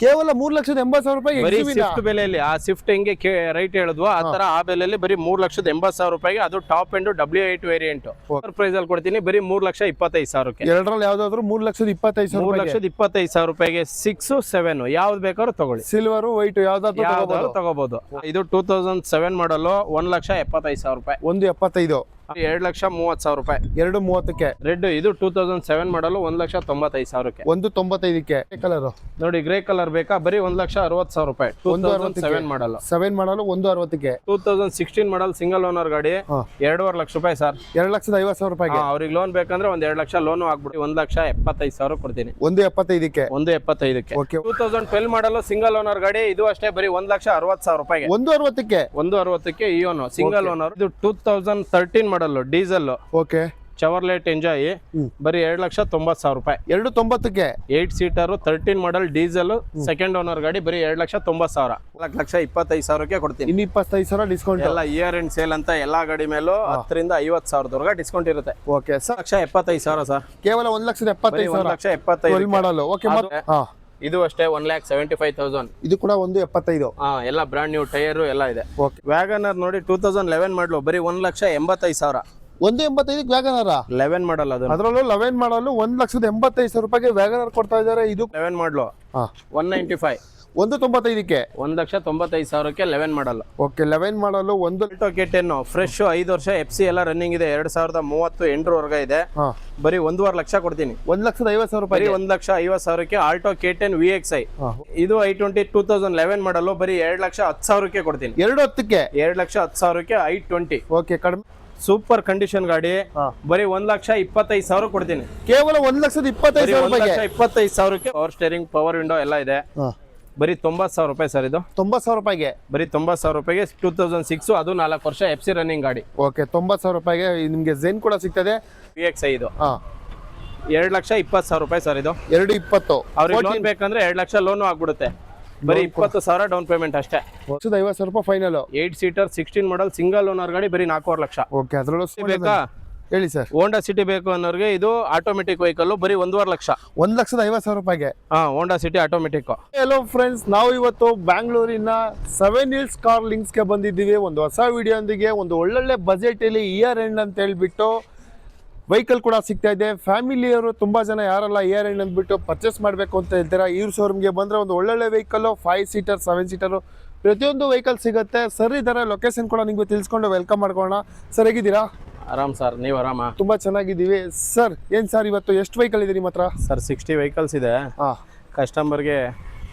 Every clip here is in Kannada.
ಕೇವಲ 3,80,000 ರೂಪಾಯಿ ಬರೀ ಸ್ವಿಫ್ಟ್ ಬೆಲೆಯಲ್ಲಿ ಆ ಸ್ವಿಫ್ಟ್ ಹೆಂಗೆ ರೈಟ್ ಹೇಳಿದ್ವು ಆ ತರ ಆ ಬೆಲೆಯಲ್ಲಿ ಬರೀ 3,80,000 ರೂಪಾಯಿಗೆ ಅದು top end W8 variant price ಅಲ್ಲಿ ಕೊಡ್ತೀನಿ ಬರೀ 3,25,000ಕ್ಕೆ ಎರಡರಲ್ಲಿ ಯಾವ್ದಾದ್ರು 3,25,000 3,25,000 ರೂಪಾಯಿಗೆ 6, 7 ಯಾವ್ದು ಬೇಕಾದ್ರೂ ತಗೊಳ್ಳಿ. ಸಿಲ್ವರ್ ವೈಟ್ ಯಾವ್ದಾದ್ರು ತಗೋಬಹುದು. ಇದು 2007 ಮಾಡಲು 1,75,000 ರೂಪಾಯಿ. 1,75,000 2,30,000 ರೂಪಾಯಿ. 2,30ಕ್ಕೆ ರೆಡ್ ಇದು 2007 ಮಾಡಲು 1,95,000ಕ್ಕೆ. 1,95ಕ್ಕೆ ಕಲರ್ ನೋಡಿ ಗ್ರೇ ಕಲರ್ ಬೇಕಾ ಬರೀ 1,60,000 ರೂಪಾಯಿ. 2007 ಮಾಡಲು 1,60,000ಕ್ಕೆ. 2016 ಮಾಡಲ್ ಸಿಂಗಲ್ ಓನರ್ ಗಾಡಿ 2.5 ಲಕ್ಷ ರೂಪಾಯಿ ಸರ್. 2,50,000 ರೂಪಾಯಿಗೆ ಅವ್ರಿಗೆ ಲೋನ್ ಬೇಕಂದ್ರೆ 2 ಲಕ್ಷ ಲೋನ್ ಆಗ್ಬಿಟ್ಟು 1,75,000 ಕೊಡ್ತೀನಿ. 1,75ಕ್ಕೆ. 1,75ಕ್ಕೆ. 2012 ಮಾಡಲು ಸಿಂಗಲ್ ಓನರ್ ಗಾಡಿ ಇದು ಅಷ್ಟೇ ಬರೀ 1,60,000 ರೂಪಾಯಿಗೆ. 1,60ಕ್ಕೆ. 1,60ಕ್ಕೆ ಇಯೋನು ಸಿಂಗಲ್ ಓನರ್. ಇದು 2013 ಮಾಡಲ್ ಡೀಸೆಲ್. ಓಕೆ ಚವರ್ಲೆಟ್ ಎಂಜಾಯ್ ಬರೀ 2,90,000 ರೂಪಾಯಿ. 2,90ಕ್ಕೆ. 8 ಸೀಟರ್ 13 ಮಾಡಲ್ ಡೀಸೆಲ್ ಸೆಕೆಂಡ್ ಓನರ್ ಗಾಡಿ ಬರೀ 2,90,000. 1,25,000ಕ್ಕೆ ಕೊಡ್ತೀನಿ. ಇನ್ನು 25,000 ಡಿಸ್ಕೌಂಟ್. ಎಲ್ಲ ಇಯರ್ ಎಂಡ್ ಸೇಲ್ ಅಂತ ಎಲ್ಲಾ ಗಾಡಿ ಮೇಲೂ 10,000 ರಿಂದ 50,000 ಡಿಸ್ಕೌಂಟ್ ಇರುತ್ತೆ. Okay sir. 1,75,000 ಸರ್. ಕೇವಲ 1,75,000. 1,75,000 ಮಾಡಲ್. ಓಕೆ ಇದು ಅಷ್ಟೇ 1,75,000. ಇದು ಕೂಡ 1,75,000. ಎಲ್ಲ ಬ್ರಾಂಡ್ ನ್ಯೂ ಟೈರ್ ಎಲ್ಲ ಇದೆ. ವ್ಯಾಗನರ್ ನೋಡಿ 2011 ಮಾಡಲು ಬರೀ 1,85,000. 1,85ಕ್ಕೆ ವ್ಯಾಗನರ್ 11 ಮಾಡಲ್ ಅದು. ಅದರಲ್ಲೂ 11 ಮಾಡಲು 1,85,000 ರೂಪಾಯಿಗೆ ವ್ಯಾಗನರ್ ಕೊಡ್ತಾ ಇದ್ದಾರೆ. ಇದು 11 ಮಾಡಲು 195. 1,95ಕ್ಕೆ. 1,95,000ಕ್ಕೆ 11 ಮಾಡಲ್. ಓಕೆ 11 ಮಾಡಲು 1 K10 ಫ್ರೆಶ್ 5 ವರ್ಷ FC ಎಲ್ಲ ರನ್ನಿಂಗ್ ಇದೆ. 2030 ಎಂಡ್ರವರೆಗೆ ಇದೆ. ಬರೀ 1.5 ಲಕ್ಷ ಕೊಡ್ತೀನಿ. 1,50,000 ರೂಪಾಯಿ. 1,50,000ಕ್ಕೆ ಆಲ್ಟೋ K10 VXI. ಇದು I20 2011 ಮಾಡಲು ಬರೀ 2,10,000ಕ್ಕೆ ಕೊಡ್ತೀನಿ. 2,10ಕ್ಕೆ. 2,10,000ಕ್ಕೆ I20. ಓಕೆ ಕಡಿಮೆ ಸೂಪರ್ ಕಂಡೀಷನ್ ಗಾಡಿ ಬರೀ 1,25,000 ಕೊಡ್ತೀನಿ. ಕೇವಲ 1,25,000 ರೂಪಾಯಿಗೆ. 1,25,000ಕ್ಕೆ ಪವರ್ ಸ್ಟೇರಿಂಗ್ ಪವರ್ ವಿಂಡೋ ಎಲ್ಲ ಇದೆ. ಬರೀ 90,000 ರೂಪಾಯಿ ಸರ್. ಇದು 90,000 ರೂಪಾಯಿಗೆ. ಬರೀ 90,000 ರೂಪಾಯಿಗೆ 2006 ಅದು 4 ವರ್ಷ FC ರನ್ನಿಂಗ್ ಗಾಡಿ. ಓಕೆ 90,000 ರೂಪಾಯಿಗೆ ನಿಮ್ಗೆ ಝೆನ್ ಕೂಡ ಸಿಗ್ತದೆ. VXI ಇದು 2,20,000 ರೂಪಾಯಿ ಸರ್. ಇದು 2,20. ಅವ್ರಿಗೆ ಲೋನ್ ಬೇಕಂದ್ರೆ 2 ಲಕ್ಷ ಲೋನ್ ಆಗ್ಬಿಡುತ್ತೆ. ಬರೀ 20,000 ಡೌನ್ ಪೇಮೆಂಟ್ ಅಷ್ಟೇ. 1,50,000 ರೂಪಾಯಿ final. 8 seater 16 model single owner ಗಾಡಿ ಬರೀ 4.5 ಲಕ್ಷ. ಓಕೆ ಅದರಲ್ಲೂ ಬೇಕಾ ಹೇಳಿ ಸರ್. ಹೋಂಡಾ ಸಿಟಿ ಬೇಕು ಅನ್ನೋರಿಗೆ ಇದು ಆಟೋಮೆಟಿಕ್ ವೆಹಿಕಲ್ ಬರೀ 1.5 ಲಕ್ಷ. 1,50,000 ರೂಪಾಯಿಗೆ. Honda City automatic. Hello friends, ನಾವು ಇವತ್ತು ಬ್ಯಾಂಗ್ಳೂರಿನ 7 Hills ಕಾರ್ ಲಿಂಕ್ಸ್ಗೆ ಬಂದಿದ್ದೀವಿ. ಒಂದು ಹೊಸ ವಿಡಿಯೋ ಒಂದಿಗೆ ಒಂದು ಒಳ್ಳೊಳ್ಳೆ ಬಜೆಟ್ ಅಲ್ಲಿ ಇಯರ್ ಎಂಡ್ ಅಂತ ಹೇಳ್ಬಿಟ್ಟು ವೆಹಿಕಲ್ ಕೂಡ ಸಿಗ್ತಾ ಇದೆ. ಫ್ಯಾಮಿಲಿಯವರು ತುಂಬಾ ಜನ ಯಾರೆಲ್ಲ ಇಯರ್ ಎಂಡ್ ಅಂದ್ಬಿಟ್ಟು ಪರ್ಚೇಸ್ ಮಾಡಬೇಕು ಅಂತ ಹೇಳ್ತೀರಾ, ಇವ್ರ ಶೋರೂಮ್ಗೆ ಬಂದ್ರೆ ಒಂದು ಒಳ್ಳೊಳ್ಳೆ ವೆಹಿಕಲ್ 5 ಸೀಟರ್ 7 ಸೀಟರ್ ಪ್ರತಿಯೊಂದು ವೆಹಿಕಲ್ ಸಿಗುತ್ತೆ. ಸರ್ ಇದ್ದಾರೆ, ಲೊಕೇಶನ್ ಕೂಡ ನಿಮ್ಗೆ ತಿಳಿಸ್ಕೊಂಡು ವೆಲ್ಕಮ್ ಮಾಡ್ಕೊಳ್ಳೋಣ. ಸರ್ ಹೇಗಿದ್ದೀರಾ? ಆರಾಮ್ ಸರ್, ನೀವು ಆರಾಮ? ತುಂಬಾ ಚೆನ್ನಾಗಿದ್ದೀವಿ ಸರ್. ಏನ್ ಸರ್ ಇವತ್ತು ಎಷ್ಟು ವೆಹಿಕಲ್ ಇದೆ ನಿಮ್ಮ ಹತ್ರ? ಸರ್ 60 ವೆಹಿಕಲ್ಸ್ ಇದೆ. ಕಸ್ಟಮರ್ಗೆ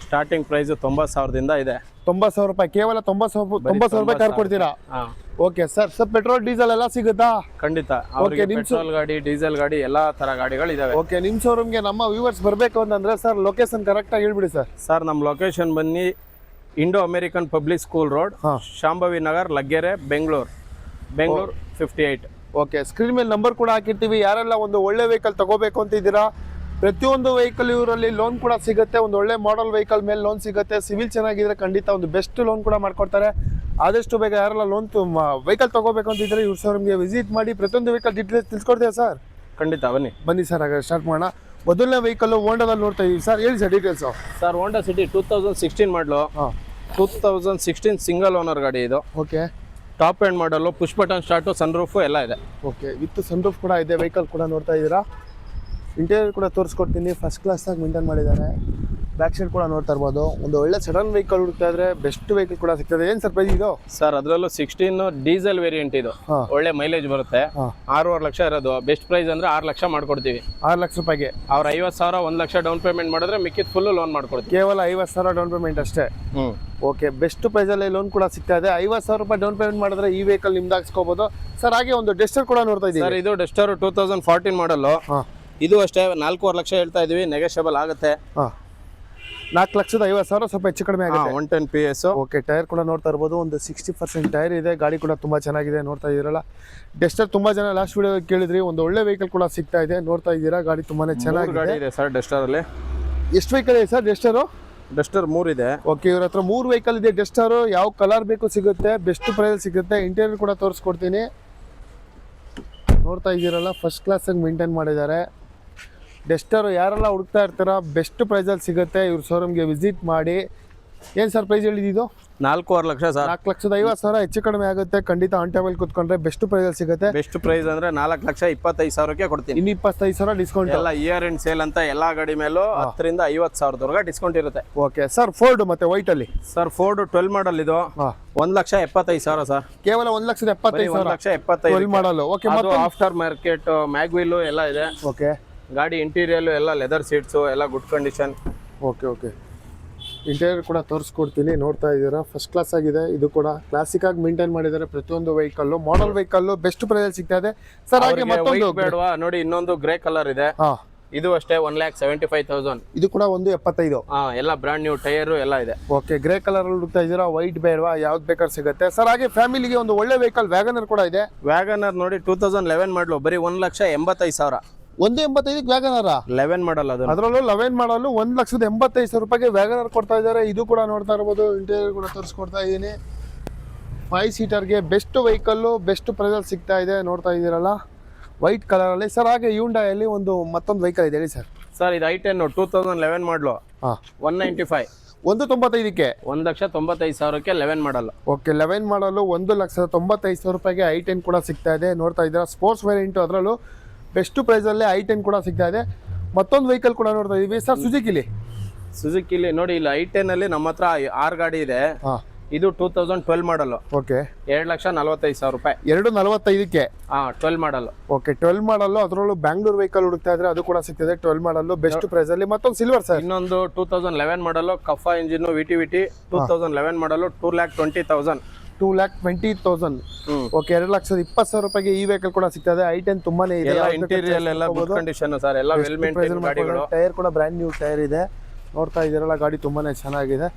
ಸ್ಟಾರ್ಟಿಂಗ್ ಪ್ರೈಸ್ 90,000ದಿಂದ ಇದೆ. 90,000 ರೂಪಾಯಿ. ಕೇವಲ 90,000 ರೂಪಾಯಿ ಕಾರ್ ಕೊಡ್ತೀರಾ? Okay sir. Sir petrol diesel ಎಲ್ಲ ಸಿಗುತ್ತಾ? ಖಂಡಿತ. ಅವ್ರಿಗೆ ಪೆಟ್ರೋಲ್ ಗಾಡಿ ಡೀಸೆಲ್ ಗಾಡಿ ಎಲ್ಲಾ ತರ ಗಾಡಿಗಳು ಇದಾವೆ. ಓಕೆ ನಿಮ್ ಶೋರೂಮ್ಗೆ ನಮ್ಮ ವ್ಯೂವರ್ಸ್ ಬರಬೇಕು ಅಂತಂದ್ರೆ ಸರ್ ಲೊಕೇಶನ್ ಕರೆಕ್ಟ್ ಆಗಿ ಹೇಳ್ಬಿಡಿ ಸರ್. ಸರ್ ನಮ್ಮ ಲೊಕೇಶನ್ ಬನ್ನಿ Indo American public school road, Shambhavi Nagar, Laggere, Bengaluru 58. Okay screen ಮೇಲೆ ನಂಬರ್ ಕೂಡ ಹಾಕಿರ್ತೀವಿ. ಯಾರೆಲ್ಲ ಒಂದು ಒಳ್ಳೆ ವೆಹಿಕಲ್ ತಗೋಬೇಕು ಅಂತ ಇದ್ದೀರಾ, ಪ್ರತಿಯೊಂದು ವೆಹಿಕಲ್ ಇವರಲ್ಲಿ ಲೋನ್ ಕೂಡ ಸಿಗುತ್ತೆ. ಒಂದು ಒಳ್ಳೆ ಮಾಡೆಲ್ ವೆಹಿಕಲ್ ಮೇಲೆ ಲೋನ್ ಸಿಗುತ್ತೆ. ಸಿವಿಲ್ ಚೆನ್ನಾಗಿದ್ರೆ ಖಂಡಿತ ಒಂದು ಬೆಸ್ಟ್ ಲೋನ್ ಕೂಡ ಮಾಡ್ಕೊಡ್ತಾರೆ. ಆದಷ್ಟು ಬೇಗ ಯಾರೆಲ್ಲ ಲೋನ್ ವೆಹಿಕಲ್ ತಗೋಬೇಕು ಅಂತಿದ್ರೆ ಇವ್ರ ಶೋರೂಮ್ಗೆ ವಿಸಿಟ್ ಮಾಡಿ ಪ್ರತಿಯೊಂದು ವೆಹಿಕಲ್ ಡೀಟೇಲ್ಸ್ ತಿಳ್ಕೊಡ್ತೀರಾ ಸರ್? ಖಂಡಿತ ಬನ್ನಿ ಸರ್. ಹಾಗಾದ್ರೆ ಸ್ಟಾರ್ಟ್ ಮಾಡೋಣ. ಮೊದಲನೇ ವೆಹಿಕಲ್ ಹೋಂಡಾದಲ್ಲಿ ನೋಡ್ತಾ ಇದೀವಿ ಸರ್, ಹೇಳಿ sir details. Sir Honda City 2016 ಮಾಡಲು 2016 ಸಿಂಗಲ್ ಓನರ್ ಗಾಡಿ ಇದು. ಓಕೆ ಟಾಪ್ ಎಂಡ್ ಮಾಡಲು push button start sun roof ಎಲ್ಲ ಇದೆ. ಓಕೆ ವಿತ್ ಸನ್ ರೂಫ್ ಕೂಡ ಇದೆ. ವೆಹಿಕಲ್ ಕೂಡ ನೋಡ್ತಾ ಇದ್ದೀರಾ. ಇಂಟೀರಿಯರ್ ಕೂಡ ತೋರಿಸ್ಕೊಡ್ತೀನಿ. ಫಸ್ಟ್ ಕ್ಲಾಸಾಗಿ ಮೇಂಟೈನ್ ಮಾಡಿದ್ದಾರೆ. ಬ್ಯಾಕ್ ಸೈಡ್ ಕೂಡ ನೋಡ್ತಾ ಇರ್ಬೋದು. ಒಂದು ಒಳ್ಳೆ ಸಡನ್ ವೆಹಿಕಲ್ ಹುಡುಕ್ತಾ ಇದ್ರೆ ಬೆಸ್ಟ್ ವೆಹಿಕಲ್ ಕೂಡ ಸಿಗ್ತದೆ. ಏನ್ ಸರ್ ಪ್ರೈಸ್ ಇದು? ಸರ್ ಅದರಲ್ಲೂ 16 ಡೀಸೆಲ್ ವೇರಿಯಂಟ್ ಇದು. ಒಳ್ಳೆ ಮೈಲೇಜ್ ಬರುತ್ತೆ. 6.5 ಲಕ್ಷ ಇರೋದು. ಬೆಸ್ಟ್ ಪ್ರೈಸ್ ಅಂದ್ರೆ 6 ಲಕ್ಷ ಮಾಡ್ಕೊಡ್ತೀವಿ. 6 ಲಕ್ಷ ರೂಪಾಯಿಗೆ. ಅವ್ರ 50,000 1 ಲಕ್ಷ ಡೌನ್ ಪೇಮೆಂಟ್ ಮಾಡಿದ್ರೆ ಮಿಕ್ಕಿದ್ ಫುಲ್ ಲೋನ್ ಮಾಡ್ಕೊಡ್ತೀವಿ. ಕೇವಲ 50,000 ಡೌನ್ ಪೇಮೆಂಟ್ ಅಷ್ಟೇ. ಓಕೆ ಬೆಸ್ಟ್ ಪ್ರೈಸ್ ಅಲ್ಲಿ ಲೋನ್ ಕೂಡ ಸಿಗ್ತಾ ಇದೆ. 50,000 ರೂಪಾಯಿ ಡೌನ್ ಪೇಮೆಂಟ್ ಮಾಡಿದ್ರೆ ಈ ವೆಹಿಕಲ್ ನಿಮ್ದು ಹಾಕ್ಸ್ಕೋಬಹುದು ಸರ್. ಹಾಗೆ ಒಂದು ಡೆಸ್ಟರ್ ಕೂಡ ನೋಡ್ತಾ ಇದ್ದೀವಿ ಸರ್. ಇದು ಡೆಸ್ಟರ್ 2014 ಮಾಡಲ್. ಇದು ಅಷ್ಟೇ 4.5 ಲಕ್ಷ ಹೇಳ್ತಾ ಇದೀವಿ. ನೆಗೋಷಿಯಬಲ್ ಆಗುತ್ತೆ. 4,50,000 ಸ್ವಲ್ಪ ಹೆಚ್ಚು ಕಡಿಮೆ ಆಗುತ್ತೆ. 110 PS. ಓಕೆ ಟೈರ್ ಕೂಡ ನೋಡ್ತಾ ಇರ್ಬೋದು. ಒಂದು 60% ಟೈರ್ ಇದೆ. ಗಾಡಿ ಕೂಡ ತುಂಬಾ ಚೆನ್ನಾಗಿದೆ. ನೋಡ್ತಾ ಇದ್ದೀರಲ್ಲ ಡೆಸ್ಟರ್. ತುಂಬಾ ಜನ ಲಾಸ್ಟ್ ವಿಡಿಯೋ ಕೇಳಿದ್ರಿ. ಒಂದು ಒಳ್ಳೆ ವೆಹಿಕಲ್ ಕೂಡ ಸಿಗ್ತಾ ಇದೆ. ನೋಡ್ತಾ ಇದ್ದೀರಾ ಗಾಡಿ ತುಂಬಾನೇ ಚೆನ್ನಾಗಿದೆ ಸರ್. ಡೆಸ್ಟರ್ ಅಲ್ಲಿ ಎಷ್ಟು ವೆಹಿಕಲ್ ಇದೆ ಸರ್? ಡೆಸ್ಟರ್ 3 ಇದೆ. ಓಕೆ ಇವ್ರ ಹತ್ರ 3 ವೆಹಿಕಲ್ ಇದೆ. ಡೆಸ್ಟರ್ ಯಾವ ಕಲರ್ ಬೇಕು ಸಿಗುತ್ತೆ, ಬೆಸ್ಟ್ ಪ್ರೈಸ್ ಸಿಗುತ್ತೆ. ಇಂಟೀರಿಯರ್ ಕೂಡ ತೋರಿಸ್ಕೊಡ್ತೀನಿ. ನೋಡ್ತಾ ಇದ್ದೀರಲ್ಲ ಫಸ್ಟ್ ಕ್ಲಾಸ್ ಆಗಿ ಮೇಂಟೈನ್ ಮಾಡಿದ್ದಾರೆ. ಡೆಸ್ಟರ್ ಯಾರೆಲ್ಲ ಹುಡುಕ್ತಾ ಇರ್ತೀರಾ ಬೆಸ್ಟ್ ಪ್ರೈಸಲ್ಲಿ ಸಿಗುತ್ತೆ ಇವ್ರ ಶೋರೂಮ್ಗೆ ವಿಸಿಟ್ ಮಾಡಿ. ಏನು ಸರ್ ಪ್ರೈಸ್ ಹೇಳಿದ್ದು? 4.5 ಲಕ್ಷ ಸರ್. 4,50,000 ಹೆಚ್ಚು ಕಡಿಮೆ ಆಗುತ್ತೆ ಖಂಡಿತ. ಆನ್ ಟೇಬಲ್ ಕೂತ್ಕೊಂಡ್ರೆ ಬೆಸ್ಟ್ ಪ್ರೈಸಲ್ಲಿ ಸಿಗುತ್ತೆ. ಬೆಸ್ಟ್ ಪ್ರೈಸ್ ಅಂದ್ರೆ 4,25,000ಕ್ಕೆ ಕೊಡ್ತೀನಿ. ಇನ್ನು 25,000 ಡಿಸ್ಕೌಂಟ್. ಎಲ್ಲ ಇಯರ್ ಎಂಡ್ ಸೇಲ್ ಅಂತ ಎಲ್ಲಾ ಗಾಡಿ ಮೇಲೂ 10,000 ರಿಂದ 50,000 ಡಿಸ್ಕೌಂಟ್ ಇರುತ್ತೆ. ಓಕೆ ಸರ್, ಫೋರ್ಡ್ ಮತ್ತೆ ವೈಟ್ ಅಲ್ಲಿ ಸರ್ ಫೋರ್ಡ್ 12 ಮಾಡಲ್ ಇದು 1,75,000 ಸರ್. ಕೇವಲ 1,75,000. 1,75,000 ಮಾಡಲು. ಓಕೆ, ಅದು ಆಫ್ಟರ್ ಮಾರ್ಕೆಟ್ ಮ್ಯಾಗ್ವಿಲ್ ಎಲ್ಲ ಇದೆ. ಓಕೆ, ಗಾಡಿ ಇಂಟೀರಿಯರ್ ಎಲ್ಲ ಲೆದರ್ ಸೀಟ್ಸ್ ಎಲ್ಲ good condition. Okay okay, interior ಕೂಡ ತೋರಿಸ್ಕೊಡ್ತೀನಿ. ನೋಡ್ತಾ ಇದ್ದೀರಾ ಫಸ್ಟ್ ಕ್ಲಾಸ್ ಆಗಿದೆ. ಇದು ಕೂಡ ಕ್ಲಾಸಿಕ್ ಆಗಿ ಮೇಂಟೈನ್ ಮಾಡಿದ್ದಾರೆ ಪ್ರತಿಯೊಂದು vehicle. Model vehicle best price ಸಿಗ್ತಾ ಇದೆ ಸರ್. ಹಾಗೆ ಮತ್ತೊಂದು ಬೇಡವಾ ನೋಡಿ, ಇನ್ನೊಂದು ಗ್ರೇ ಕಲರ್ ಇದೆ. ಇದು ಅಷ್ಟೇ 1,75,000. ಇದು ಕೂಡ 1,75,000. ಎಲ್ಲ ಬ್ರಾಂಡ್ ನ್ಯೂ ಟೈರ್ ಎಲ್ಲ ಇದೆ. ಓಕೆ, ಗ್ರೇ ಕಲರ್ ಹುಡುಕ್ತಾ ಇದ್ದೀರಾ, ವೈಟ್ ಬೇಡವಾ, ಯಾವ್ದು ಬೇಕಾದ್ರೆ ಸಿಗುತ್ತೆ ಸರ್. ಹಾಗೆ ಫ್ಯಾಮಿಲಿಗೆ ಒಂದು ಒಳ್ಳೆ ವೆಹಿಕಲ್ ವ್ಯಾಗನರ್ ಕೂಡ ಇದೆ. ವ್ಯಾಗನರ್ ನೋಡಿ 2011 ಮಾಡಲು ಬರೀ 1,85,000. 1,85,000 ವ್ಯಾಗನರ್ 11 ಮಾಡಲ್ ಅದು. ಅದರಲ್ಲೂ 11 ಮಾಡಲು 1,85,000 ರೂಪಾಯಿಗೆ ವ್ಯಾಗನರ್ ಕೊಡ್ತಾ ಇದ್ದಾರೆ. ಇದು ಕೂಡ ನೋಡ್ತಾ ಇರ್ಬೋದು. ಇಂಟೀರಿಯರ್ ಕೂಡ ತೋರಿಸ್ಕೊಡ್ತಾ ಇದ್ದೀನಿ. 5 ಸೀಟರ್ಗೆ ಬೆಸ್ಟ್ ವೆಹಿಕಲ್ಲು ಬೆಸ್ಟ್ ಪ್ರೈಸಲ್ಲಿ ಸಿಗ್ತಾ ಇದೆ. ನೋಡ್ತಾ ಇದ್ದೀರಲ್ಲ ವೈಟ್ ಕಲರಲ್ಲಿ ಸರ್. ಹಾಗೆ ಹ್ಯುಂಡೈಯಲ್ಲಿ ಮತ್ತೊಂದು ವೆಹಿಕಲ್ ಇದೆ ಹೇಳಿ ಸರ್. ಸರ್ ಇದು i10 2011 ಮಾಡಲು 195. 195ಕ್ಕೆ 1,95,000ಕ್ಕೆ 11 ಮಾಡಲ್. ಓಕೆ, 11 ಮಾಡಲು 1,95,000 ರೂಪಾಯಿಗೆ i10 ಕೂಡ ಸಿಗ್ತಾ ಇದೆ. ನೋಡ್ತಾ ಇದ್ದೀರಾ ಸ್ಪೋರ್ಟ್ಸ್ ವೇರಿಯಂಟು, ಅದರಲ್ಲೂ ಬೆಸ್ಟ್ ಪ್ರೈಸಲ್ಲೇ i10 ಕೂಡ ಸಿಗ್ತಾ ಇದೆ. ಮತ್ತೊಂದು ವೆಹಿಕಲ್ ಕೂಡ ನೋಡ್ತಾ ಇದೀವಿ ಸರ್, ಸುಜುಕಿಲಿ ನೋಡಿ. ಇಲ್ಲಿ i10 ಅಲ್ಲಿ ನಮ್ಮ ಹತ್ರ 6 ಗಾಡಿ ಇದೆ. ಇದು 2012 ಮಾಡಲ್. ಓಕೆ, 2,45,000 ರೂಪಾಯಿ. 2,45ಕ್ಕೆ 12 ಮಾಡಲ್. ಓಕೆ, 12 ಮಾಡಲ್. ಅದರಲ್ಲೂ ಬ್ಯಾಂಗ್ಳೂರ್ ವೆಹಿಕಲ್ ಹುಡುಕ್ತಾ ಇದ್ರೆ ಅದು ಕೂಡ ಸಿಗ್ತದೆ 12 ಮಾಡಲ್ ಬೆಸ್ಟ್ ಪ್ರೈಸ್ ಅಲ್ಲಿ. ಮತ್ತೊಂದು ಸಿಲ್ವರ್ ಸರ್, ಇನ್ನೊಂದು 2011 ಮಾಡಲ್ ಕಫಾ ಇಂಜಿನ್ VT 2011 ಮಾಡಲ್ 2,20,000. 2,20,000. ಓಕೆ, 2,20,000 ರೂಪಾಯಿಗೆ ಈ ವೆಹಿಕಲ್ ಕೂಡ ಸಿಗ್ತದೆ. i10 ತುಂಬಾನೇ ಇದೆ. ಇಂಟೀರಿಯರ್ ಎಲ್ಲ ಗುಡ್ ಕಂಡೀಷನ್ ಸರ್, ಎಲ್ಲ ವೆಲ್ ಮೇಂಟೈನ್ ಗಾಡಿಗಳು. ಟೈರ್ ಕೂಡ ಬ್ರ್ಯಾಂಡ್ ನ್ಯೂ ಟೈರ್ ಇದೆ. ನೋಡ್ತಾ ಇದ್ದೀರಲ್ಲ ಗಾಡಿ ತುಂಬಾನೇ ಚೆನ್ನಾಗಿದೆ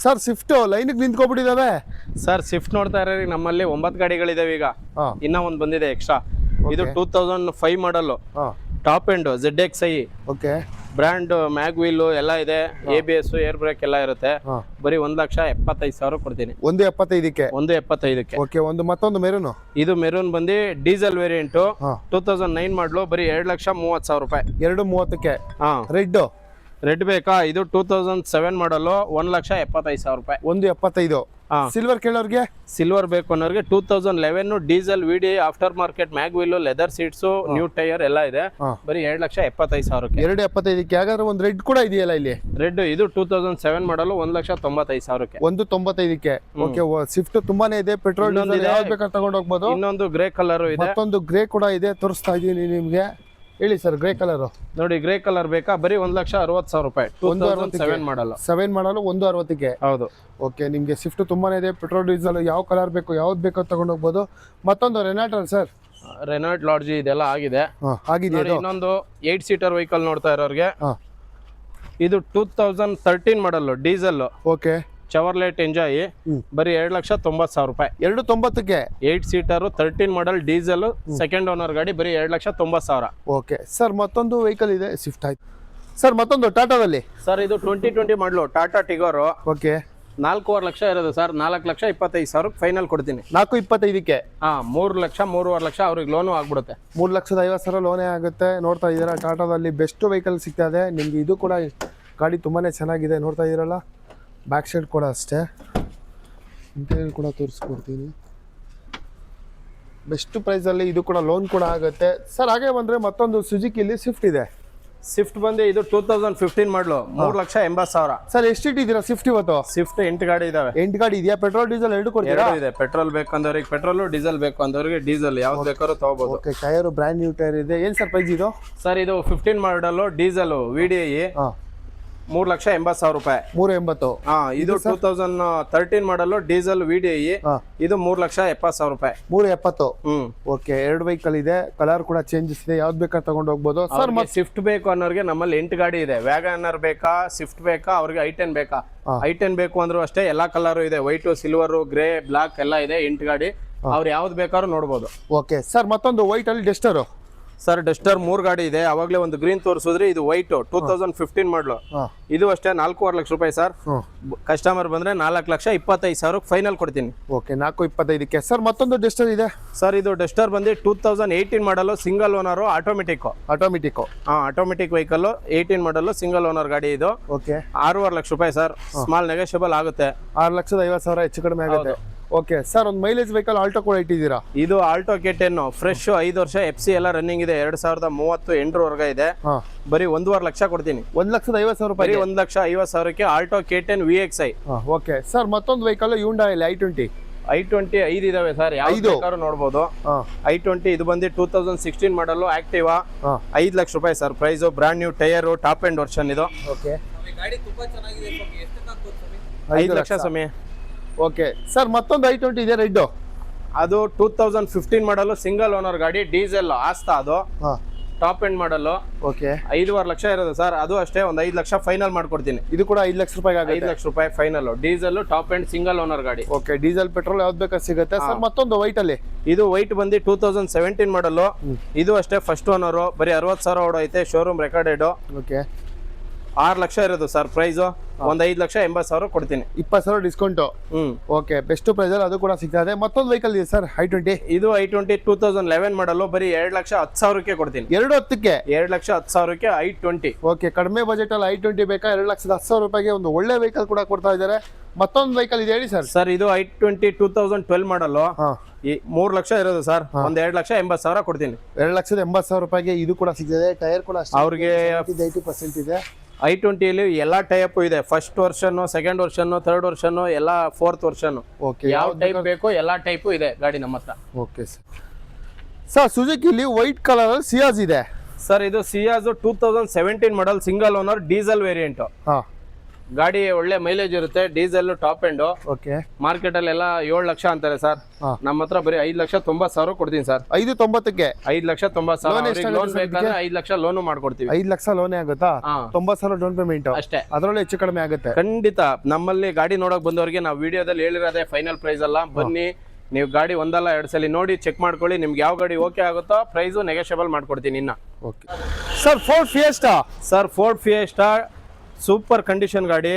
ಸರ್. ಸ್ವಿಫ್ಟ್ ಲೈನ್ಗೆ ನಿಂತ್ಕೊಬಿಟ್ಟಿದಾವೆ ಸರ್. ಸ್ವಿಫ್ಟ್ ನೋಡ್ತಾ ಇರೋರಿ ನಮ್ಮಲ್ಲಿ 9 ಗಾಡಿಗಳಿದಾವೆ ಈಗ. ಇನ್ನ ಒಂದು ಬಂದಿದೆ ಎಕ್ಸ್ಟ್ರಾ. ಇದು 2005 model top end ZXi. Okay, brand mag wheel ಎಲ್ಲ ಇದೆ. ABS ಏರ್ ಬ್ರೇಕ್ ಎಲ್ಲ ಇರುತ್ತೆ. ಬರೀ 1,75,000 ಕೊಡ್ತೀನಿ. 1,75ಕ್ಕೆ 1,75ಕ್ಕೆ. ಓಕೆ, ಮತ್ತೊಂದು ಮೆರೂನ್. ಇದು ಮೆರೂನ್ ಬಂದು ಡೀಸೆಲ್ ವೇರಿಯಂಟ್ 2009 ಮಾಡಲು ಬರೀ 2,30,000 ರೂಪಾಯಿ. 2,30ಕ್ಕೆ. ರೆಡ್ ಬೇಕಾ? ಇದು 2007 ಮಾಡಲು 1,75,000 ರೂಪಾಯಿ. 1,75. ಸಿಲ್ವರ್ ಕೇಳೋರ್ಗೆ? ಸಿಲ್ವರ್ ಬೇಕು ಅನ್ನೋರಿಗೆ 2011 diesel VDI after market mag wheel leather seats new tyre ಎಲ್ಲ ಇದೆ. ಬರೀ 2,75,000ಕ್ಕೆ. 2,75ಕ್ಕೆ. ಹಾಗಾದ್ರೆ ಒಂದು ರೆಡ್ ಕೂಡ ಇದೆಯಲ್ಲ ಇಲ್ಲಿ? ರೆಡ್ ಇದು 2007 ಮಾಡಲು 1,95,000ಕ್ಕೆ. 1,95ಕ್ಕೆ. ಓಕೆ, ಸ್ವಿಫ್ಟ್ ತುಂಬಾನೇ ಇದೆ. ಪೆಟ್ರೋಲ್ ಯಾವ್ದು ಬೇಕಾದ್ರೆ ತಗೊಂಡು ಹೋಗ್ಬೋದು. ಇನ್ನೊಂದು ಗ್ರೇ ಕಲರ್ ಇದೆ. ಮತ್ತೊಂದು ಗ್ರೇ ಕೂಡ ಇದೆ, ತೋರಿಸ್ತಾ ಇದೀನಿ ನಿಮ್ಗೆ. ಹೇಳಿ ಸರ್, ಗ್ರೇ ಕಲರ್ ನೋಡಿ. ಗ್ರೇ ಕಲರ್ ಬೇಕಾ? ಬರೀ 1,60,000 ರೂಪಾಯಿ. 2007 ಮಾಡಲ್ಲ. 7 ಮಾಡಲು 1,60ಕ್ಕೆ. ಹೌದು. ಓಕೆ, ನಿಮಗೆ ಸ್ವಿಫ್ಟ್ ತುಂಬಾನೇ ಇದೆ. ಪೆಟ್ರೋಲ್ ಡೀಸೆಲ್ ಯಾವ ಕಲರ್ ಬೇಕು ಯಾವ್ದು ಬೇಕೋ ತಗೊಂಡು ಹೋಗ್ಬೋದು. ಮತ್ತೊಂದು ರೆನಾಲ್ಟ್ ಸರ್. ರೆನಾಲ್ಟ್ ಲಾಡ್ಜಿ ಇದೆಲ್ಲ ಆಗಿದೆ. ಇನ್ನೊಂದು 8 ಸೀಟರ್ ವೆಹಿಕಲ್ ನೋಡ್ತಾ ಇರೋರಿಗೆ ಇದು 2013 ಮಾಡಲ್ ಡೀಸೆಲ್. ಓಕೆ, ಚವರ್ಲೆಟ್ ಎಂಜಾಯ್ ಬರೀ 2,90,000 ರೂಪಾಯಿ. 2,90ಕ್ಕೆ. 8 ಸೀಟರ್ 13 ಮಾಡಲ್ ಡೀಸೆಲ್ ಸೆಕೆಂಡ್ ಓನರ್ ಗಾಡಿ ಬರೀ 2,90,000. ಓಕೆ ಸರ್, ಮತ್ತೊಂದು ವೆಹಿಕಲ್ ಇದೆ ಸ್ವಿಫ್ಟ್ ಆಯ್ತು ಸರ್. ಮತ್ತೊಂದು ಟಾಟಾದಲ್ಲಿ ಸರ್, ಇದು 2020 ಮಾಡಲು ಟಾಟಾ ಟಿಗೋರ್. ಓಕೆ, 4.5 ಲಕ್ಷ ಇರೋದು ಸರ್. 4,25,000 ಫೈನಲ್ ಕೊಡ್ತೀನಿ. 4,25ಕ್ಕೆ. 3 ಲಕ್ಷ 3.5 ಲಕ್ಷ ಅವ್ರಿಗೆ ಲೋನು ಆಗ್ಬಿಡುತ್ತೆ. 3,50,000 ಲೋನೇ ಆಗುತ್ತೆ. ನೋಡ್ತಾ ಇದ್ದೀರಾ ಟಾಟಾದಲ್ಲಿ ಬೆಸ್ಟ್ ವೆಹಿಕಲ್ ಸಿಗ್ತಾ ಇದೆ ನಿಮ್ಗೆ. ಇದು ಕೂಡ ಗಾಡಿ ತುಂಬಾನೇ ಚೆನ್ನಾಗಿದೆ. ನೋಡ್ತಾ ಇದ್ದೀರಲ್ಲ ಬ್ಯಾಕ್ ಸೈಡ್ ಕೂಡ ಅಷ್ಟೇ. ಇಂಟೀರಿಯರ್ ಕೂಡ ತೋರಿಸ್ಕೊಡ್ತೀನಿ. ಬೆಸ್ಟ್ ಪ್ರೈಸಲ್ಲಿ ಇದು ಕೂಡ ಲೋನ್ ಕೂಡ ಆಗುತ್ತೆ ಸರ್. ಹಾಗೆ ಬಂದರೆ ಮತ್ತೊಂದು ಸುಜುಕಿಲಿ ಸ್ವಿಫ್ಟ್ ಇದೆ. ಸ್ವಿಫ್ಟ್ ಬಂದು ಇದು 2015 ಮಾಡಲು 3,80,000. ಸರ್, ಎಷ್ಟು ಇಟ್ಟಿದ್ದೀರಾ ಸ್ವಿಫ್ಟ್ ಇವತ್ತು? ಸ್ವಿಫ್ಟ್ 8 ಗಾಡಿ ಇದಾವೆ. 8 ಗಾಡಿ ಇದೆಯಾ? ಪೆಟ್ರೋಲ್ ಡೀಸೆಲ್ ಎರಡು ಕೊಡ್ತೀರಾ? ಇದೆ. ಪೆಟ್ರೋಲ್ ಬೇಕು ಅಂದವ್ರಿಗೆ ಪೆಟ್ರೋಲ್, ಡೀಸೆಲ್ ಬೇಕು ಅಂದವ್ರಿಗೆ ಡೀಸೆಲ್, ಯಾವ್ದು ಬೇಕಾದ್ರೂ ತಗೋಬಹುದು. Okay, tyre brand new tyre ಇದೆ. ಏನು ಸರ್ ಪ್ರೈಸ್ ಇದು? ಸರ್, ಇದು 15 ಮಾಡಲು ಡೀಸೆಲ್ VDI 3,80,000 ರೂಪಾಯಿ. 380. ಇದು 2013 ಮಾಡಲು ಡೀಸೆಲ್ VDI ಇದು 3,70,000 ರೂಪಾಯಿ. 370. ಓಕೆ, 2 ವೆಹಿಕಲ್ ಇದೆ. ಕಲರ್ ಕೂಡ ಚೇಂಜಸ್ ಇದೆ. ಯಾವ್ದು ಬೇಕಾದ್ರೆ ತಗೊಂಡು ಹೋಗ್ಬೋದು ಸರ್. ಸ್ವಿಫ್ಟ್ ಬೇಕು ಅನ್ನೋರಿಗೆ ನಮ್ಮಲ್ಲಿ 8 ಗಾಡಿ ಇದೆ. ವ್ಯಾಗನರ್ ಬೇಕಾ, ಸ್ವಿಫ್ಟ್ ಬೇಕಾ, ಅವ್ರಿಗೆ i10 ಬೇಕಾ? i10 ಬೇಕು ಅಂದ್ರೂ ಅಷ್ಟೇ ಎಲ್ಲಾ ಕಲರ್ ಇದೆ. ವೈಟ್, ಸಿಲ್ವರ್, ಗ್ರೇ, ಬ್ಲಾಕ್ ಎಲ್ಲ ಇದೆ. 8 ಗಾಡಿ ಅವ್ರು ಯಾವ್ದು ಬೇಕಾದ್ರೂ ನೋಡ್ಬೋದು. ಓಕೆ ಸರ್, ಮತ್ತೊಂದು ವೈಟ್ ಅಲ್ಲಿ ಡೆಸ್ಟರ್. ಸರ್ ಡಸ್ಟರ್ 3 ಗಾಡಿ ಇದೆ, ಅವಾಗಲೇ ಒಂದು ಗ್ರೀನ್ ತೋರಿಸಿದ್ರಿ, ಇದು ವೈಟ್ 2015 ಮಾಡಲು. ಇದು ಅಷ್ಟೇ 4.25 ಲಕ್ಷ ರೂಪಾಯಿ ಸರ್. ಕಸ್ಟಮರ್ ಬಂದ್ರೆ 4,25,000 ಫೈನಲ್ ಕೊಡ್ತೀನಿ. ಓಕೆ 4.25ಕ್ಕೆ. ಸರ್ ಮತ್ತೊಂದು ಡಸ್ಟರ್ ಇದೆ ಸರ್, ಇದು ಡಸ್ಟರ್ ಬಂದು 2018 ಮಾಡಲು, single owner, automatic. Automatic vehicle, 18 ಮಾಡಲು, ಸಿಂಗಲ್ ಓನರ್ ಗಾಡಿ ಇದು. ಓಕೆ 6.5 ಲಕ್ಷ ರೂಪಾಯಿ ಸರ್. ಸ್ಮಾಲ್ ನೆಗೋಷಿಯಬಲ್ ಆಗುತ್ತೆ. 6,50,000 ಹೆಚ್ಚು ಕಡಿಮೆ ಆಗುತ್ತೆ. ಓಕೆ ಸರ್, ಒಂದು ಮೈಲೇಜ್ ವೆಹಿಕಲ್ ಆಲ್ಟೋ ಕೂಡ ಇಟ್ಟಿದ್ದೀರಾ? ಇದು ಆಲ್ಟೋ K10 ಫ್ರೆಶ್, 5 ವರ್ಷ FC ಎಲ್ಲ ರನ್ನಿಂಗ್ ಇದೆ. 2030 ಎಂಟರವರೆಗೆ ಇದೆ. ಬರೀ 1.5 ಲಕ್ಷ ಕೊಡ್ತೀನಿ. 1,50,000 ರೂಪಾಯಿ. 1,50,000ಕ್ಕೆ Alto K10 VXi. Okay sir, ಮತ್ತೊಂದು ವೆಹಿಕಲ್ Hyundai i20. i20 5 ಇದಾವೆ ಸರ್, ಯಾವ್ದು ನೋಡಬಹುದು. i20 ಇದು ಬಂದು 2016 ಮಾಡಲು, ಆಕ್ಟಿವಾ. 5 ಲಕ್ಷ ರೂಪಾಯಿ sir price. Brand new tyre, top end version ಇದು. ಓಕೆ ಗಾಡಿ ತುಂಬಾ ಚೆನ್ನಾಗಿದೆ. ಎಷ್ಟು ಆಗ್ಬೋದು? 5 ಲಕ್ಷ ಸಮಯ. ಓಕೆ ಸರ್, ಮತ್ತೊಂದು i20 ಇದೆ ರೆಡ್. ಅದು 2015 ಮಾಡಲು, ಸಿಂಗಲ್ ಓನರ್ ಗಾಡಿ, ಡೀಸೆಲ್ ಆಸ್ತಾ. ಅದು ಟಾಪ್ ಎಂಡ್ ಮಾಡಲು. ಓಕೆ 5.5 ಲಕ್ಷ ಇರೋದು ಸರ್. ಅದು ಅಷ್ಟೇ ಒಂದು 5 ಲಕ್ಷ ಫೈನಲ್ ಮಾಡ್ಕೊಡ್ತೀನಿ. ಇದು ಕೂಡ 5 ಲಕ್ಷ ರೂಪಾಯಿ. 5 ಲಕ್ಷ ರೂಪಾಯಿ final. Diesel, top end, single owner ಗಾಡಿ. ಓಕೆ ಡೀಸೆಲ್ ಪೆಟ್ರೋಲ್ ಯಾವ್ದು ಬೇಕಾದ್ರೆ ಸಿಗುತ್ತೆ ಸರ್. ಮತ್ತೊಂದು ವೈಟ್ ಅಲ್ಲಿ, ಇದು ವೈಟ್ ಬಂದು 2017 ಮಾಡಲು. ಇದು ಅಷ್ಟೇ ಫಸ್ಟ್ ಓನರ್. ಬರೀ 60,000 ಓಡೈತೆ, ಶೋರೂಮ್ ರೆಕಾರ್ಡೆಡ್. ಓಕೆ 6 ಲಕ್ಷ ಇರೋದು ಸರ್ ಪ್ರೈಸ್. ಒಂದು 5,80,000 ಕೊಡ್ತೀನಿ. 20,000 ಡಿಸ್ಕೌಂಟ್. ಓಕೆ ಬೆಸ್ಟ್ ಪ್ರೈಸ್ ಅಲ್ಲಿ ಅದು ಕೂಡ ಸಿಗ್ತದೆ. ಮತ್ತೊಂದು ವೆಹಿಕಲ್ ಇದೆ ಸರ್ i20. ಇದು i20 2011 ಮಾಡಲು, ಬರೀ 2,10,000ಕ್ಕೆ ಕೊಡ್ತೀನಿ. 2,10ಕ್ಕೆ. 2,10,000ಕ್ಕೆ i20. ಓಕೆ ಕಡಿಮೆ ಬಜೆಟ್ ಅಲ್ಲಿ i20 ಬೇಕಾ? 2,10,000 ರೂಪಾಯಿಗೆ ಒಂದು ಒಳ್ಳೆ ವೆಹಿಕಲ್ ಕೂಡ ಕೊಡ್ತಾ ಇದ್ದಾರೆ. ಮತ್ತೊಂದು ವೆಹಿಕಲ್ ಇದೆ ಹೇಳಿ ಸರ್. ಸರ್ ಇದು i20 2012 ಮಾಡಲು, 3 ಲಕ್ಷ ಇರೋದು ಸರ್. ಒಂದು 2,80,000 ಕೊಡ್ತೀನಿ. 2,80,000 ರೂಪಾಯಿಗೆ ಇದು ಕೂಡ ಸಿಗ್ತದೆ. ಟೈರ್ ಕೂಡ ಅವ್ರಿಗೆ 80% ಇದೆ. i20 ಅಲ್ಲಿ ಎಲ್ಲಾ ಟೈಪ್ ಇದೆ. First version, second version, third version, ಎಲ್ಲ 4th ವರ್ಷನ್. ಓಕೆ ಯಾವ ಟೈಪ್ ಬೇಕು ಎಲ್ಲಾ ಟೈಪ್ ಇದೆ ಗಾಡಿ ನಮ್ಮ ಹತ್ರ. ಓಕೆ ಸರ್, ಸುಜುಕಿಲಿ ವೈಟ್ ಕಲರ್ ಅಲ್ಲಿ ಸಿಯಾಜ್ ಇದೆ ಸರ್. ಇದು ಸಿಯಾಜ್ 2017 ಮಾಡಲ್, ಸಿಂಗಲ್ ಓನರ್, ಡೀಸೆಲ್ ವೇರಿಯಂಟ್. ಗಾಡಿ ಒಳ್ಳೆ ಮೈಲೇಜ್ ಇರುತ್ತೆ. Diesel, top end. Okay market ಅಲ್ಲಿ ಎಲ್ಲ 7 ಲಕ್ಷ ಅಂತಾರೆ ಸರ್. ನಮ್ಮ ಹತ್ರ ಬರೀ 5,90,000 ಕೊಡ್ತೀನಿ ಸರ್. 5,90ಕ್ಕೆ. 5,90,000 ಲೋನ್ ಬೇಕಾದ್ರೆ 5 ಲಕ್ಷ ಲೋನು ಮಾಡ್ಕೊಡ್ತೀವಿ. 5 ಲಕ್ಷ ಲೋನೇ ಆಗುತ್ತಾ? 90,000 ಡೌನ್ ಪೇಮೆಂಟ್ ಅಷ್ಟೇ. ಅದರಲ್ಲೂ ಹೆಚ್ಚು ಕಡಿಮೆ ಆಗುತ್ತೆ ಖಂಡಿತ. ನಮ್ಮಲ್ಲಿ ಗಾಡಿ ನೋಡಕ್ ಬಂದವರಿಗೆ ನಾವು ವಿಡಿಯೋದಲ್ಲಿ ಹೇಳಿರೋದೇ ಫೈನಲ್ ಪ್ರೈಸ್ ಅಲ್ಲ. ಬನ್ನಿ, ನೀವು ಗಾಡಿ ಒಂದಲ್ಲ 2 ಸಲ ನೋಡಿ ಚೆಕ್ ಮಾಡ್ಕೊಳ್ಳಿ. ನಿಮ್ಗೆ ಯಾವ ಗಾಡಿ ಓಕೆ ಆಗುತ್ತೋ ಪ್ರೈಸು ನೆಗೋಷಿಯಬಲ್ ಮಾಡ್ಕೊಡ್ತೀನಿ ಇನ್ನ. Okay sir, Ford fiesta. Sir Ford fiesta super condition ಗಾಡಿ.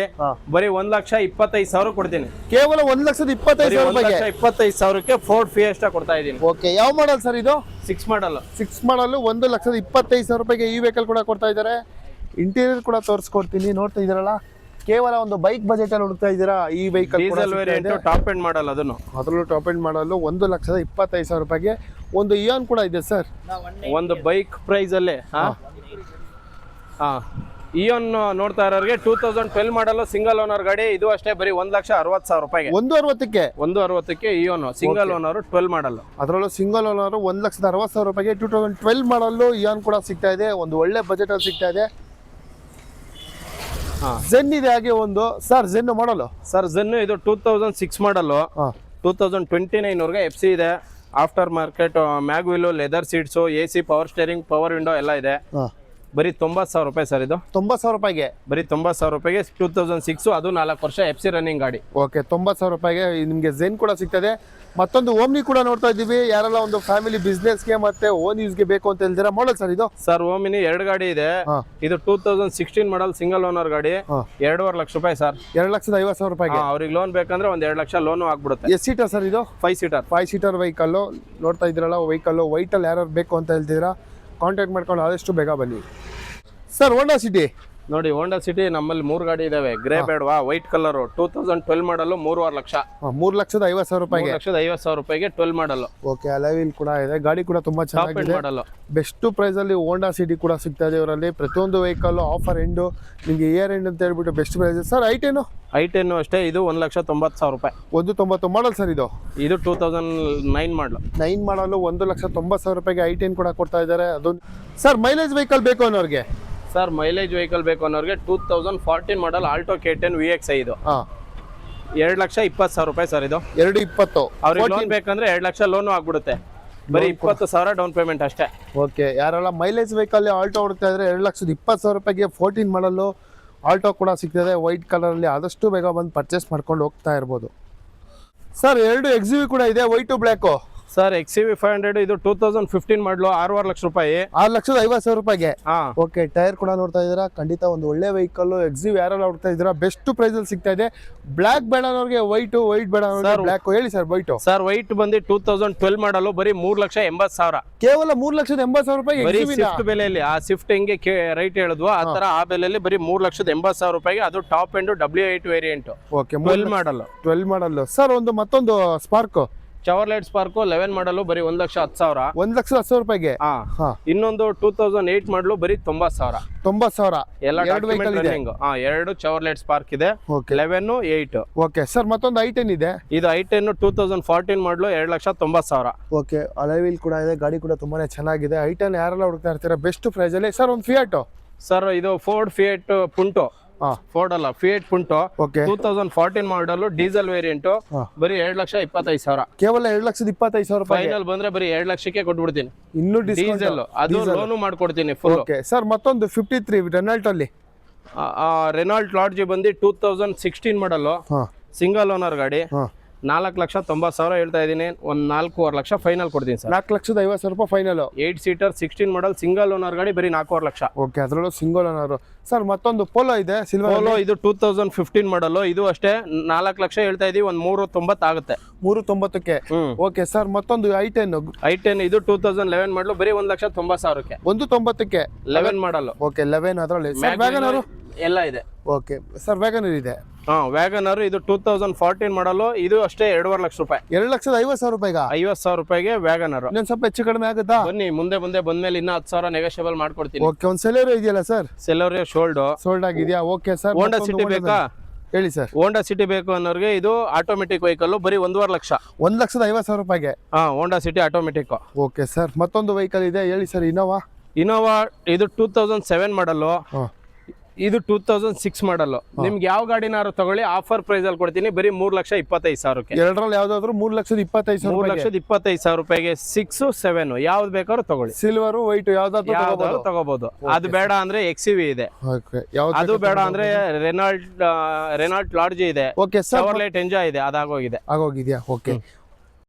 ಬರೀ 1,25,000 ಕೊಡ್ತೀನಿ. ಕೇವಲ 1,25,000 ರೂಪಾಯಿಗೆ. 1,25,000ಕ್ಕೆ ಫೋರ್ಡ್ ಫಿಯೆಸ್ಟಾ ಕೊಡ್ತಾ ಇದೀನಿ. ಓಕೆ ಯಾವ ಮಾಡಲ್ ಸರ್ ಇದು? 6 ಮಾಡಲ್. 6 ಮಾಡಲ್ 1,25,000 ರೂಪಾಯಿಗೆ ಈ ವೆಹಿಕಲ್ ಕೂಡ ಕೊಡ್ತಾ ಇದ್ದಾರೆ. ಇಂಟೀರಿಯರ್ ಕೂಡ ತೋರಿಸ್ಕೊಡ್ತೀನಿ. ನೋಡ್ತಾ ಇದ್ದೀರಲ್ಲ, ಕೇವಲ ಒಂದು ಬೈಕ್ ಬಜೆಟ್ ಅಲ್ಲಿ ಹುಡುಕ್ತಾ ಇದ್ದೀರಾ ಈ vehicle. Diesel variant, top end model. ಅದರಲ್ಲೂ ಟಾಪ್ ಎಂಡ್ ಮಾಡಲ್ 1,25,000 ರೂಪಾಯಿಗೆ. ಒಂದು ಇಯಾನ್ ಕೂಡ ಇದೆ ಸರ್. ಒಂದು ಬೈಕ್ ಪ್ರೈಸ್ ಅಲ್ಲೇ ಇಯಾನ್ ನೋಡ್ತಾ ಇರೋರಿಗೆ 2012 ಮಾಡಲು, ಸಿಂಗಲ್ ಓನರ್ ಗಾಡಿ. ಇದು ಅಷ್ಟೇ ಬರೀ 1,60,000 ರೂಪಾಯಿಗೆ. 1,60ಕ್ಕೆ. 1,60ಕ್ಕೆ ಇಯಾನ್ ಸಿಂಗಲ್ ಓನರ್ 12 ಮಾಡಲ್. ಅದರಲ್ಲೂ ಸಿಂಗಲ್ ಓನರ್ 1,60,000 ರೂಪಾಯಿಗೆ 2012 ಮಾಡಲ್ ಇಯಾನ್ ಕೂಡ ಸಿಗ್ತಾ ಇದೆ. ಒಂದು ಒಳ್ಳೆ ಬಜೆಟ್ ಅಲ್ಲಿ ಸಿಗ್ತಾ ಇದೆ. ಝೆನ್ ಇದೆ ಹಾಗೆ ಒಂದು ಸರ್. ಝೆನ್ ಮಾಡಲು ಸರ್, ಝೆನ್ ಇದು 2006 ಮಾಡಲು, 2029 ವರೆಗೆ FC ಇದೆ. After market mag wheel, leather seats, AC, power steering, power window ಎಲ್ಲ ಇದೆ. ಬರೀ 90,000 ರೂಪಾಯಿ ಸರ್. ಇದು 90,000 ರೂಪಾಯಿಗೆ. ಬರೀ 90,000 ರೂಪಾಯಿಗೆ. 2006, ಅದು 4 ವರ್ಷ FC ರನ್ನಿಂಗ್ ಗಾಡಿ. ಓಕೆ 90,000 ರೂಪಾಯಿಗೆ ನಿಮಗೆ ಝೆನ್ ಕೂಡ ಸಿಗ್ತದೆ. ಮತ್ತೊಂದು ಓಮ್ನಿ ಕೂಡ ನೋಡ್ತಾ ಇದ್ದೀವಿ. ಯಾರೆಲ್ಲ ಒಂದು ಫ್ಯಾಮಿಲಿ ಬಿಸ್ನೆಸ್ಗೆ ಮತ್ತೆ ಓನ್ ಯೂಸ್ಗೆ ಬೇಕು ಅಂತ ಹೇಳ್ತೀರಾ ಮಾಡಲ್ ಸರ್ ಇದು? ಸರ್ ಓಮಿನಿ 2 ಗಾಡಿ ಇದೆ. ಇದು 2016 ಮಾಡಲ್, ಸಿಂಗಲ್ ಓನರ್ ಗಾಡಿ. 2.5 ಲಕ್ಷ ರೂಪಾಯಿ ಸರ್. 2,50,000 ರೂಪಾಯಿಗೆ. ಅವ್ರಿಗೆ ಲೋನ್ ಬೇಕಂದ್ರೆ ಒಂದು 2 ಲಕ್ಷ ಲೋನು ಆಗ್ಬಿಡುತ್ತೆ. ಎಷ್ಟು ಸೀಟರ್ ಸರ್ ಇದು? 5 ಸೀಟರ್. 5 ಸೀಟರ್ ವೆಹಿಕಲ್ ನೋಡ್ತಾ ಇದ್ದೀರಲ್ಲ. ವೆಹಿಕಲ್ ವೈಟ್ ಅಲ್ಲಿ ಯಾರು ಬೇಕು ಅಂತ ಹೇಳ್ತಿದ್ದೀರಾ ಕಾಂಟ್ಯಾಕ್ಟ್ ಮಾಡ್ಕೊಂಡು ಆದಷ್ಟು ಬೇಗ ಬನ್ನಿ ಸರ್. ಹೋಂಡಾ ಸಿಟಿ ನೋಡಿ, ಹೋಂಡಾ ಸಿಟಿ ನಮ್ಮಲ್ಲಿ 3 ಗಾಡಿ ಇದಾವೆ. ಗ್ರೇ ಬೇಡವಾ? ವೈಟ್ ಕಲರ್ 2012 ಮಾಡಲು, 3.5 ಲಕ್ಷ. 3,50,000 ರೂಪಾಯಿಗೆ. 3,50,000 ರೂಪಾಯಿಗೆ 12 ಮಾಡಲು. ಓಕೆ ಅಲೈವಿಲ್ ಕೂಡ ಇದೆ. ಗಾಡಿ ಕೂಡ ತುಂಬಾ ಚೆನ್ನಾಗಿದೆ. ಮಾಡಲು ಬೆಸ್ಟ್ ಪ್ರೈಸ್ ಅಲ್ಲಿ ಹೋಂಡಾ ಸಿಟಿ ಕೂಡ ಸಿಗ್ತಾ ಇದೆ ಇವರಲ್ಲಿ. ಪ್ರತಿಯೊಂದು ವೆಹಿಕಲ್ ಆಫರ್ ಎಂಡ್, ನಿಮಗೆ ಇಯರ್ ಎಂಡ್ ಅಂತ ಹೇಳ್ಬಿಟ್ಟು ಬೆಸ್ಟ್ ಪ್ರೈಸ್. ಸರ್ i10 ಅಷ್ಟೇ. ಇದು 1,90,000 ರೂಪಾಯಿ. 1,90,000 ಮಾಡಲ್ ಸರ್ ಇದು? ಇದು 2009 ಮಾಡಲು. 9 ಮಾಡಲು 1,90,000 ರೂಪಾಯಿಗೆ i10 ಕೂಡ ಕೊಡ್ತಾ ಇದ್ದಾರೆ. ಅದೊಂದು ಸರ್ ಮೈಲೇಜ್ ವೆಹಿಕಲ್ ಬೇಕು ಅನ್ನೋರಿಗೆ. ಸರ್ ಮೈಲೇಜ್ ವೆಹಿಕಲ್ ಬೇಕು ಅನ್ನೋರಿಗೆ 2014 ಮಾಡಲ್ ಆಲ್ಟೋ K10 VXi ಇದು. 2,20,000 ರೂಪಾಯಿ ಸರ್. ಇದು 2,20,000. ಅವ್ರಿಗೆ ಲೋನ್ ಬೇಕಂದ್ರೆ 2 ಲಕ್ಷ ಲೋನು ಆಗ್ಬಿಡುತ್ತೆ. ಬರೀ 20,000 ಡೌನ್ ಪೇಮೆಂಟ್ ಅಷ್ಟೇ. ಓಕೆ ಯಾರೆಲ್ಲ ಮೈಲೇಜ್ ವೆಹಿಕಲ್ ಆಲ್ಟೋ ಹುಡುಕ್ತಾ ಇದ್ರೆ 2,20,000 ರೂಪಾಯಿಗೆ 14 ಮಾಡಲು ಆಲ್ಟೋ ಕೂಡ ಸಿಗ್ತದೆ ವೈಟ್ ಕಲರ್ ಅಲ್ಲಿ. ಆದಷ್ಟು ಬೇಗ ಬಂದು ಪರ್ಚೇಸ್ ಮಾಡ್ಕೊಂಡು ಹೋಗ್ತಾ ಇರ್ಬೋದು ಸರ್. 2 XUV ಕೂಡ ಇದೆ, ವೈಟು ಬ್ಲ್ಯಾಕು. ಸರ್ XUV 500 ಇದು 2015 ಮಾಡಲು 6.5 ಲಕ್ಷ ರೂಪಾಯಿ. 6,50,000 ರೂಪಾಯಿಗೆ. ಹಾ ಓಕೆ, ಟೈರ್ ಕೂಡ ನೋಡ್ತಾ ಇದ್ದೀರಾ, ಖಂಡಿತ ಒಂದು ಒಳ್ಳೆ ವೆಹಿಕಲ್. XUV ಯಾರೆಲ್ಲ ನೋಡ್ತಾ ಇದ್ದೀರಾ, ಬೆಸ್ಟ್ ಪ್ರೈಸ್ ಅಲ್ಲಿ ಸಿಗ್ತಾ ಇದೆ. ಬ್ಲಾಕ್ ಬೇಡ ಅನ್ನೋರಿಗೆ ವೈಟ್ ಬೇಡ ಅನ್ನೋರಿಗೆ ಬ್ಲಾಕ್. ಹೇಳಿ ಸರ್ ವೈಟ್. ಸರ್ ವೈಟ್ ಬಂದು 2012 ಮಾಡಲು ಬರೀ 3,80,000. ಕೇವಲ 3,80,000 ರೂಪಾಯಿಗೆ ಬರೀ XUV ನ? ಸ್ವಿಫ್ಟ್ ಬೆಲೆಯಲ್ಲಿ, ಆ ಸ್ವಿಫ್ಟ್ ಹೆಂಗೆ ರೈಟ್ ಹೇಳಿದ್ವು ಆ ತರ ಆ ಬೆಲೆಯಲ್ಲಿ ಬರೀ 3,80,000 ರೂಪಾಯಿಗೆ. ಅದು top end W8 variant, okay, 12 ಮಾಡಲ್. ಸರ್ ಒಂದು ಮತ್ತೊಂದು ಸ್ಪಾರ್ಕ್ ಚವರ್ಲೈಟ್ ಸ್ಪಾರ್ಕ್ 11 ಮಾಡಲು ಬರೀ 1,10,000. 1,10,000 ರೂಪಾಯಿಗೆ. ಹಾ ಇನ್ನೊಂದು 2008 ಮಾಡಲು ಬರೀ 90,000. 90,000 ಎಲ್ಲ ಎರಡು ವೆಹಿಕಲ್ ಇದೆ. ಎರಡು ಚವರ್ಲೈಟ್ ಸ್ಪಾರ್ಕ್ ಇದೆ, ಓಕೆ. 11, 8. ಓಕೆ ಸರ್, ಮತ್ತೊಂದು i10 ಇದೆ. ಇದು i10 2014 ಮಾಡಲು 2,90,000. ಓಕೆ, ಅಲೈವಿಲ್ ಕೂಡ ಇದೆ, ಗಾಡಿ ಕೂಡ ತುಂಬಾನೇ ಚೆನ್ನಾಗಿದೆ. i10 ಯಾರೆಲ್ಲ ಹುಡುಕ್ತಾ ಇರ್ತೀರಾ ಬೆಸ್ಟ್ ಪ್ರೈಸ್ ಅಲ್ಲಿ. ಸರ್ ಒಂದು ಫಿಯಾಟ್. ಸರ್ ಇದು ಫೋರ್ಡ್ ಫಿಯೇಟ್ ಪುಂಟೋ, ಫೋರ್ಡ್ ಅಲ್ಲ ಫಿಯೇಟ್ ಪುಂಟೋ, ಓಕೆ, 2014 ಮಾಡಲು ಡೀಸೆಲ್ ವೇರಿಯಂಟ್, ಬರೀ 2,25,000. ಕೇವಲ 2,25,000 ರೂಪಾಯಿ. ಫೈನಲ್ ಬಂದ್ರೆ ಬರೀ 2 ಲಕ್ಷಕ್ಕೆ ಕೊಟ್ಬಿಡ್ತೀನಿ. ಇನ್ನು ಡೀಸೆಲ್ ಅದು ಲೋನು ಮಾಡ್ಕೊಡ್ತೀನಿ ಫುಲ್. ಓಕೆ ಸರ್, ಮತ್ತೊಂದು 53 ರೆನಾಲ್ಟ್ ಅಲ್ಲಿ. ರೆನಾಲ್ಟ್ ಲಾಡ್ಜಿ ಬಂದು 2016 ಮಾಡಲು, ಸಿಂಗಲ್ ಓನರ್ ಗಾಡಿ, 4,90,000 ಹೇಳ್ತಾ ಇದೀನಿ. ಒಂದ್ 4.5 ಲಕ್ಷ ಫೈನಲ್ ಕೊಡ್ತೀನಿ ಸರ್. 4,50,000 ರೂಪಾಯಿ final. 8 seater 16 model single owner ಗಾಡಿ, ಬರೀ 4.5 ಲಕ್ಷ. ಓಕೆ, ಅದರಲ್ಲೂ ಸಿಂಗಲ್ ಓನರ್. ಸರ್ ಮತ್ತೊಂದು ಪೋಲೋ ಇದೆ ಸಿಲ್ವರ್. ಪೋಲೋ ಇದು 2015 ಮಾಡಲು, ಇದು ಅಷ್ಟೇ 4 ಲಕ್ಷ ಹೇಳ್ತಾ ಇದೀವಿ. ಒಂದ್ 390 ಆಗುತ್ತೆ. 390ಕ್ಕೆ. ಓಕೆ ಸರ್, ಮತ್ತೊಂದು i10 ಇದು 2011 ಮಾಡಲು, ಬರೀ 1,90,000ಕ್ಕೆ. 190ಕ್ಕೆ 11 ಮಾಡಲು. ಓಕೆ, 11 ಅದರಲ್ಲಿ. ಸರ್ ವ್ಯಾಗನರ್ ಎಲ್ಲ ಇದೆ. ಓಕೆ ಸರ್, ವ್ಯಾಗನರ್ ಇದೆ. ವ್ಯಾಗನರ್ ಇದು 2014 ಮಾಡಲು, ಇದು ಅಷ್ಟೇ 2.5 ಲಕ್ಷ ರೂಪಾಯಿ. 2,50,000 ರೂಪಾಯಿಗೆ. 50,000 ರೂಪಾಯಿಗೆ ವ್ಯಾಗನರ್. ಇನ್ನೊಂದು ಸ್ವಲ್ಪ ಹೆಚ್ಚು ಕಡಿಮೆ ಆಗುತ್ತಾ? ಬನ್ನಿ ಮುಂದೆ ಬಂದ್ಮೇಲೆ ಇನ್ನ 10,000 ನೆಗೋಷಿಯಬಲ್ ಮಾಡ್ಕೊಡ್ತೀನಿ. ಓಕೆ, ಒಂದು ಸೆಲೆರೋ ಇದೆಯಲ್ಲ ಸರ್? ಸೆಲೆರೋ ಸೋಲ್ಡ್ ಆಗಿದೆಯಾ? Okay sir. ಹೋಂಡಾ ಸಿಟಿ ಬೇಕಾ? ಹೇಳಿ ಸರ್. ಹೋಂಡಾ ಸಿಟಿ ಬೇಕು ಅನ್ನೋರಿಗೆ ಇದು ಆಟೋಮೆಟಿಕ್ ವೆಹಿಕಲ್, ಬರೀ 1.5 ಲಕ್ಷ. 1,50,000 ರೂಪಾಯಿಗೆ. Honda City automatic. Okay sir, ಮತ್ತೊಂದು ವೆಹಿಕಲ್ ಇದೆ, ಹೇಳಿ ಸರ್. ಇನೋವಾ ಇದು 2007 ಮಾಡಲು, ಇದು 2006 ಮಾಡಲು. ನಿಮ್ಗೆ ಯಾವ ಗಾಡಿನಾರು ತಗೊಳ್ಳಿ, ಆಫರ್ ಪ್ರೈಸ್ ಅಲ್ಲಿ ಕೊಡ್ತೀನಿ, ಬರೀ 3,25,000ಕ್ಕೆ. ಎರಡರಲ್ಲಿ ಯಾವ್ದಾದ್ರು 3,25,000. 3,25,000 ರೂಪಾಯಿಗೆ 6, 7 ಯಾವ್ದು ಬೇಕಾದ್ರೂ ತಗೊಳ್ಳಿ. ಸಿಲ್ವರ್, ವೈಟ್ ಯಾವ್ದಾದ್ರು ತಗೋಬಹುದು. ಅದು ಬೇಡ ಅಂದ್ರೆ XUV ಇದೆ. ಅದು ಬೇಡ ಅಂದ್ರೆ ರೆನಾಲ್ಟ್ ಲಾಡ್ಜಿ ಇದೆ. ಓಕೆ ಸರ್, ಚವರ್ಲೈಟ್ ಎಂಜಾಯ್ ಇದೆ, ಅದಾಗೋಗಿದೆ. ಆಗೋಗಿದ್ಯಾ? ಓಕೆ.